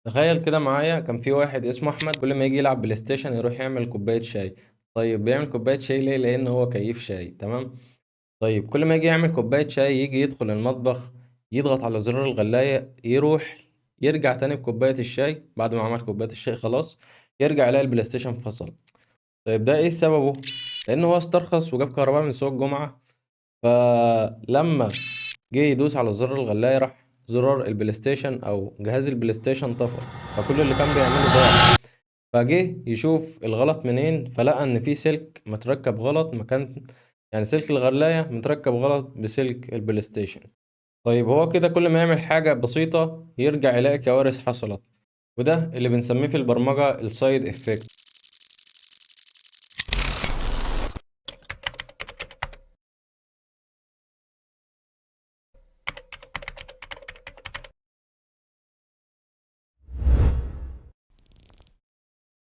تخيل كده معايا، كان في واحد اسمه احمد كل ما يجي يلعب بلاي ستيشن يروح يعمل كوبايه شاي. طيب بيعمل كوبايه شاي ليه؟ لان هو كيف شاي. تمام. طيب كل ما يجي يعمل كوبايه شاي يجي يدخل المطبخ، يضغط على زرار الغلايه، يروح يرجع تاني بكوبايه الشاي بعد ما عمل كوبايه الشاي خلاص، يرجع يلاقي البلاي ستيشن فصل. طيب ده ايه سببه؟ لان هو استرخص وجاب كهرباء من سوق الجمعه. فلما جه يدوس على زرار الغلاية راح زرار البلاي ستيشن او جهاز البلاي ستيشن طفى، فكل اللي كان بيعمله ضاع. فجه يشوف الغلط منين، فلقى ان في سلك متركب غلط مكان، يعني سلك الغلاية متركب غلط بسلك البلاي ستيشن. طيب هو كده كل ما يعمل حاجة بسيطة يرجع يلاقي كوارث حصلت، وده اللي بنسميه في البرمجة السايد افكت.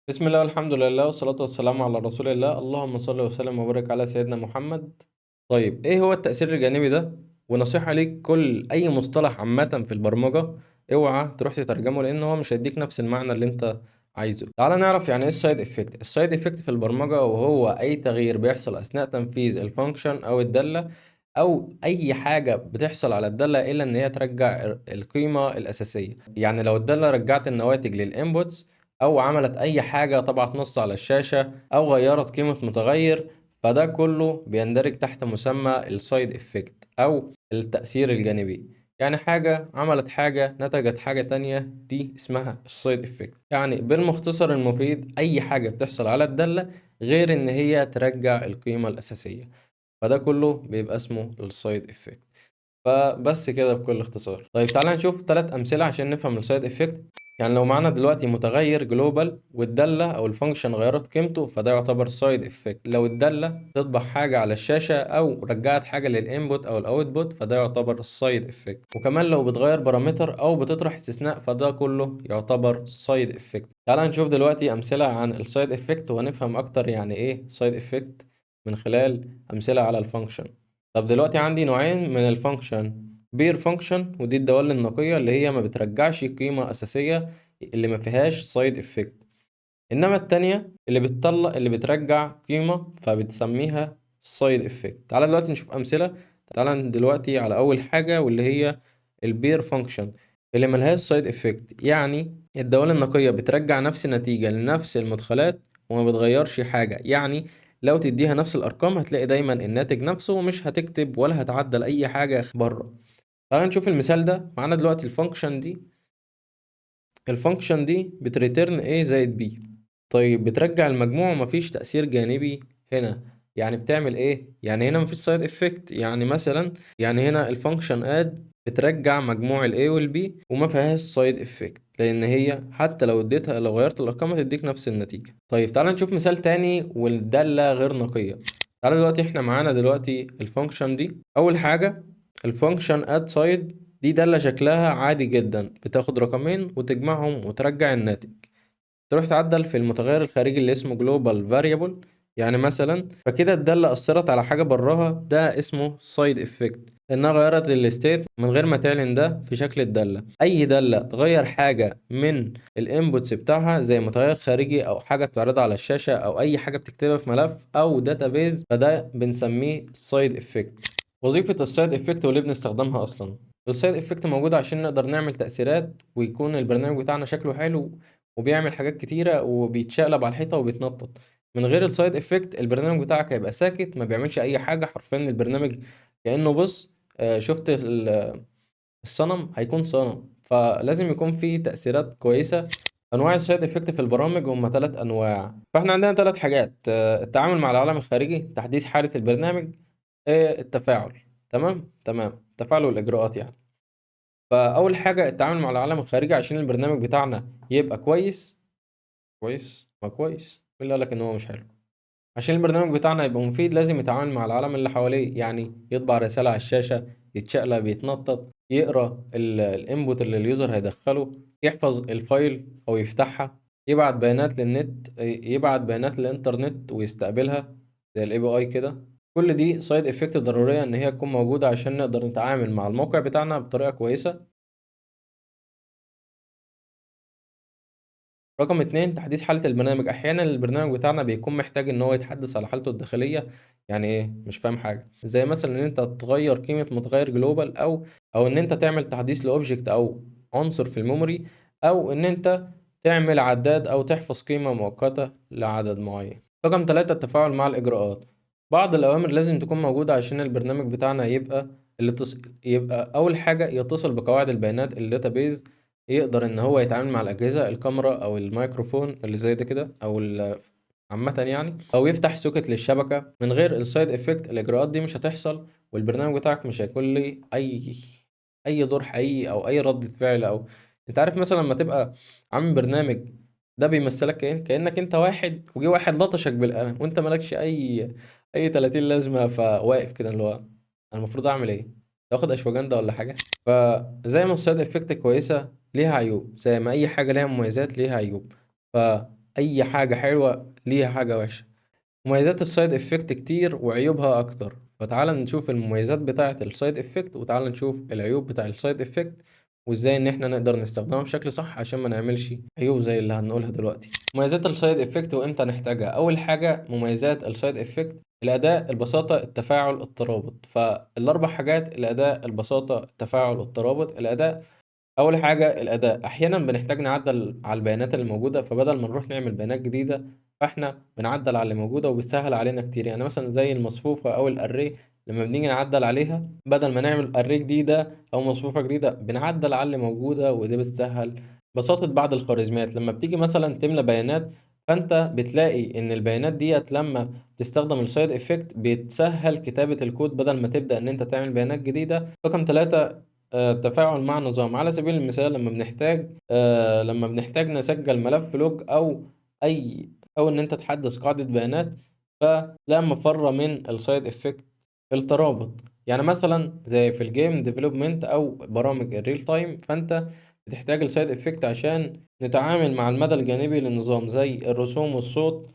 بسم الله والحمد لله والصلاة والسلام على رسول الله، اللهم صل وسلم وبارك على سيدنا محمد. طيب ايه هو التأثير الجانبي ده؟ ونصيحة ليك، كل اي مصطلح عامة في البرمجة اوعى تروح تترجمه، لان هو مش هيديك نفس المعنى اللي انت عايزه. تعال نعرف يعني ايه السايد افكت. السايد افكت في البرمجة وهو اي تغيير بيحصل اثناء تنفيذ الفانكشن او الدالة، او اي حاجة بتحصل على الدالة الا ان هي ترجع القيمة الاساسية. يعني لو الدالة رجعت النواتج للانبوتس، او عملت اي حاجة طبعت نص على الشاشة، او غيرت قيمة متغير، فده كله بيندرج تحت مسمى السايد افكت او التأثير الجانبي. يعني حاجة عملت حاجة نتجت حاجة تانية، دي اسمها السايد افكت. يعني بالمختصر المفيد اي حاجة بتحصل على الدالة غير ان هي ترجع القيمة الاساسية، فده كله بيبقى اسمه السايد افكت. فبس كده بكل اختصار. طيب تعالى نشوف ثلاث امثله عشان نفهم السايد افكت. يعني لو معانا دلوقتي متغير جلوبال والداله او الفانكشن غيرت قيمته، فده يعتبر سايد افكت. لو الداله تطبع حاجه على الشاشه او رجعت حاجه للانبوت او الاوتبوت، فده يعتبر السايد افكت. وكمان لو بتغير بارامتر او بتطرح استثناء، فده كله يعتبر سايد افكت. تعالى نشوف دلوقتي امثله عن السايد افكت وهنفهم اكتر يعني ايه سايد افكت من خلال امثله على الفانكشن. طب دلوقتي عندي نوعين من الفانكشن: بير فانكشن ودي الدوال النقية اللي هي ما بترجعش قيمة أساسية، اللي ما فيهاش سايد افكت. إنما التانية اللي بتطلع اللي بترجع قيمة فبتسميها سايد افكت. تعالى دلوقتي نشوف أمثلة. تعالى دلوقتي على أول حاجة واللي هي البير فانكشن اللي ملهاش سايد افكت. يعني الدوال النقية بترجع نفس النتيجة لنفس المدخلات وما بتغيرش حاجة. يعني لو تديها نفس الأرقام هتلاقي دايما الناتج نفسه، ومش هتكتب ولا هتعدل أي حاجة بره. تعال نشوف المثال ده. معانا دلوقتي الفانكشن دي بتريترن A زائد B. طيب بترجع المجموع ومفيش تأثير جانبي هنا. يعني بتعمل ايه؟ يعني هنا مفيش سايد افكت. يعني مثلا يعني هنا الفانكشن اد بترجع مجموع ال A وال B وما فيهاش سايد افكت، لان هي حتى لو غيرت الارقام هتديك نفس النتيجة. طيب تعال نشوف مثال تاني والدالة غير نقية. تعال دلوقتي احنا معانا دلوقتي الفانكشن دي. اول حاجة الفانكشن اد سايد، دي دالة شكلها عادي جدا، بتاخد رقمين وتجمعهم وترجع الناتج. تروح تعدل في المتغير الخارجي اللي اسمه global variable، يعني مثلا، فكده الدالة أثرت على حاجة براها، ده اسمه side effect، إنها غيرت الستيت من غير ما تعلن ده في شكل الدالة. أي دالة تغير حاجة من الانبوتس بتاعها زي متغير خارجي أو حاجة بتعرضها على الشاشة أو أي حاجة بتكتبها في ملف أو داتابيز، فده بنسميه side effect. وظيفة السايد افكت وليه بنستخدمها أصلا؟ السايد افكت موجودة عشان نقدر نعمل تأثيرات ويكون البرنامج بتاعنا شكله حلو وبيعمل حاجات كتيرة وبيتشقلب على الحيطة وبيتنطط. من غير السايد افكت البرنامج بتاعك هيبقى ساكت ما بيعملش أي حاجة، حرفيا البرنامج كأنه بص، شفت الصنم هيكون صنم. فلازم يكون في تأثيرات كويسة. أنواع السايد افكت في البرامج هم ثلاث أنواع. فاحنا عندنا ثلاث حاجات: التعامل مع العالم الخارجي، تحديث حالة البرنامج، التفاعل. تمام التفاعل والإجراءات يعني. فأول حاجة التعامل مع العالم الخارجي عشان البرنامج بتاعنا يبقى كويس. كويس ما كويس، مين اللي قالك إن هو مش حلو؟ عشان البرنامج بتاعنا يبقى مفيد لازم يتعامل مع العالم اللي حواليه، يعني يطبع رسالة على الشاشة، يتشقلب، يتنطط، يقرأ الانبوت اللي اليوزر هيدخله، يحفظ الفايل أو يفتحها، يبعت بيانات للنت، يبعت بيانات للإنترنت ويستقبلها زي ال API كده. كل دي سايد افكت ضرورية إن هي تكون موجودة عشان نقدر نتعامل مع الموقع بتاعنا بطريقة كويسة. رقم 2 تحديث حالة البرنامج، أحيانًا البرنامج بتاعنا بيكون محتاج إن هو يتحدث على حالته الداخلية، يعني إيه؟ مش فاهم حاجة، زي مثلًا إن أنت تغيّر قيمة متغير global أو إن أنت تعمل تحديث لobject أو عنصر في الmemory أو إن أنت تعمل عداد أو تحفظ قيمة مؤقتة لعدد معين. رقم 3 التفاعل مع الإجراءات، بعض الأوامر لازم تكون موجودة عشان البرنامج بتاعنا يبقى أول حاجة يتصل بقواعد البيانات الdatabase، يقدر إن هو يتعامل مع الأجهزة الكاميرا أو الميكروفون اللي زي ده كده عامةً يعني، أو يفتح سوكت للشبكة. من غير الside effect الإجراءات دي مش هتحصل، والبرنامج بتاعك مش هيكون ليه أي دور حقيقي أو أي ردة فعل. أو أنت عارف مثلًا لمّا تبقى عامل برنامج ده بيمثّلك كإنّك أنت واحد وجِه واحد لطشك بالقلم وأنت ما لكش أي 30 لازمة، فواقف كده اللي هو أنا المفروض أعمل إيه؟ آخد أشواجندا والّا حاجة؟ فزي ما الside effect كويسة ليها عيوب، زي ما أي حاجة ليها مميزات ليها عيوب، فأي حاجة حلوة ليها حاجة وحشة. مميزات الside effect كتير وعيوبها أكتر، فتعالَ نشوف المميزات بتاعة الside effect وتعالَ نشوف العيوب بتاع الside effect، وإزاي إن إحنا نقدر نستخدمها بشكل صح عشان ما نعملش عيوب زي اللي هنقولها دلوقتي. مميزات الside effect وإمتى نحتاجها، أول حاجة مميزات الside effect الأداء، البساطة، التفاعل، الترابط. فال4 حاجات الأداء، البساطة، التفاعل، الترابط. الأداء أول حاجة الأداء، أحيانًا بنحتاج نعدّل على البيانات اللي موجودة، فبدل ما نروح نعمل بيانات جديدة، فإحنا بنعدّل على اللي موجودة وبتسهّل علينا كتير. يعني مثلًا زي المصفوفة أو الarray لمّا بنيجي نعدّل عليها، بدل ما نعمل array جديدة أو مصفوفة جديدة، بنعدّل على اللي موجودة ودي بتسهّل. بساطة بعض الخوارزميات، لمّا بتيجي مثلًا تملى بيانات، فأنت بتلاقي إن البيانات ديّة لمّا بتستخدم الside effect بتسهّل كتابة الكود بدل ما تبدأ إن أنت تعمل بيانات جديدة. رقم 3 التفاعل مع النظام، على سبيل المثال لمّا بنحتاج نسجّل ملف log أي أو إن أنت تحدّث قاعدة بيانات، فلا مفر من الside effect الترابط. يعني مثلًا زي في الgame development أو برامج الreal time، فأنت بتحتاج الside effect عشان نتعامل مع المدى الجانبي للنظام زي الرسوم والصوت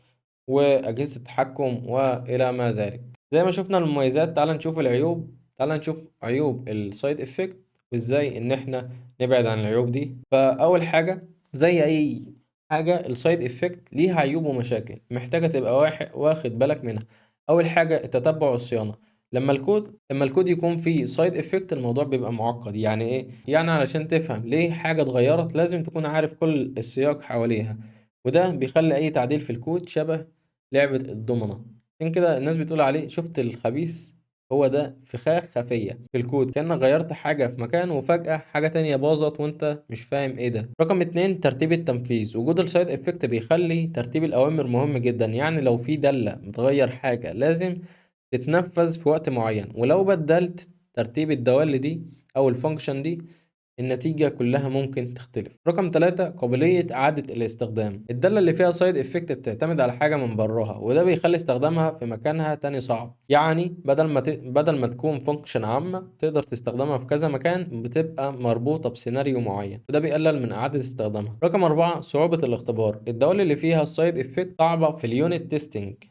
وأجهزة التحكم وإلى ما ذلك. زي ما شُفنا المميزات، تعالَ نشوف العيوب، تعالَ نشوف عيوب الside effect وإزاي إن إحنا نبعد عن العيوب دي. فأول حاجة زي أي حاجة الside effect ليها عيوب ومشاكل محتاجة تبقى واخد بالك منها. أول حاجة التتبع والصيانة، لمّا الكود يكون فيه side effect الموضوع بيبقى معقّد. يعني إيه؟ يعني علشان تفهم ليه حاجة اتغيّرت لازم تكون عارف كل السياق حواليها، وده بيخلّي أي تعديل في الكود شبه لعبة الضمنة. عشان كده الناس بتقول عليه شُفت الخبيث؟ هو ده فخاخ خفية في الكود، كأنك غيّرت حاجة في مكان وفجأة حاجة تانية باظت وأنت مش فاهم إيه ده. رقم 2 ترتيب التنفيذ، وجود الside effect بيخلّي ترتيب الأوامر مهم جدًا. يعني لو في دالة بتغيّر حاجة لازم تتنفّذ في وقت معيّن، ولو بدّلت ترتيب الدوال دي أو الfunction دي النتيجة كلّها ممكن تختلف. رقم 3 قابلية إعادة الاستخدام، الدالة اللي فيها side effect بتعتمد على حاجة من برّاها وده بيخلّي استخدامها في مكانها تاني صعب. يعني بدل ما تكون function عامة تقدر تستخدمها في كذا مكان بتبقى مربوطة بسيناريو معيّن وده بيقلل من إعادة استخدامها. رقم 4 صعوبة الاختبار، الدوال اللي فيها الside effect صعبة في الunit testing.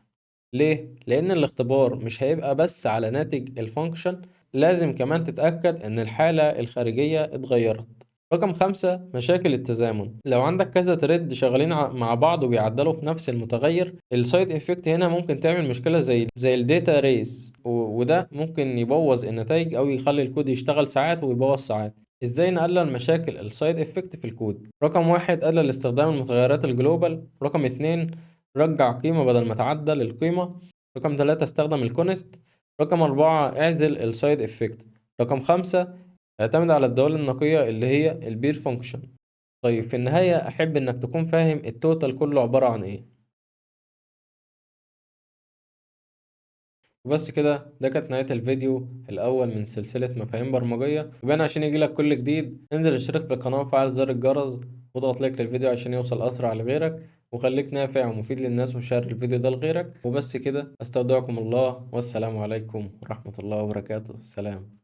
ليه؟ لأن الاختبار مش هيبقى بس على ناتج الفانكشن، لازم كمان تتأكد إن الحالة الخارجية اتغيرت. رقم 5 مشاكل التزامن، لو عندك كذا تريد شغالين مع بعض وبيعدلوا في نفس المتغير، السايد افكت هنا ممكن تعمل مشكلة زي الداتا ريس، وده ممكن يبوظ النتائج أو يخلي الكود يشتغل ساعات ويبوظ ساعات. ازاي نقلل مشاكل السايد افكت في الكود؟ رقم 1 قلل استخدام المتغيرات الجلوبال. رقم 2 رجّع قيمة بدل ما تعدّل القيمة. رقم 3 استخدم الconstant. رقم 4 اعزل الside effect. رقم 5 اعتمد على الدوال النقية اللي هي البير function. طيب في النهاية أحب إنك تكون فاهم الtotal كله عبارة عن إيه. وبس كده، ده كانت نهاية الفيديو الأول من سلسلة مفاهيم برمجية. وبقى عشان يجيلك كل جديد انزل اشترك في القناة وفعل زر الجرس واضغط لايك للفيديو عشان يوصل أسرع لغيرك، وخليك نافع ومفيد للناس وشارك الفيديو ده لغيرك. وبس كده، أستودعكم الله والسلام عليكم ورحمة الله وبركاته. سلام.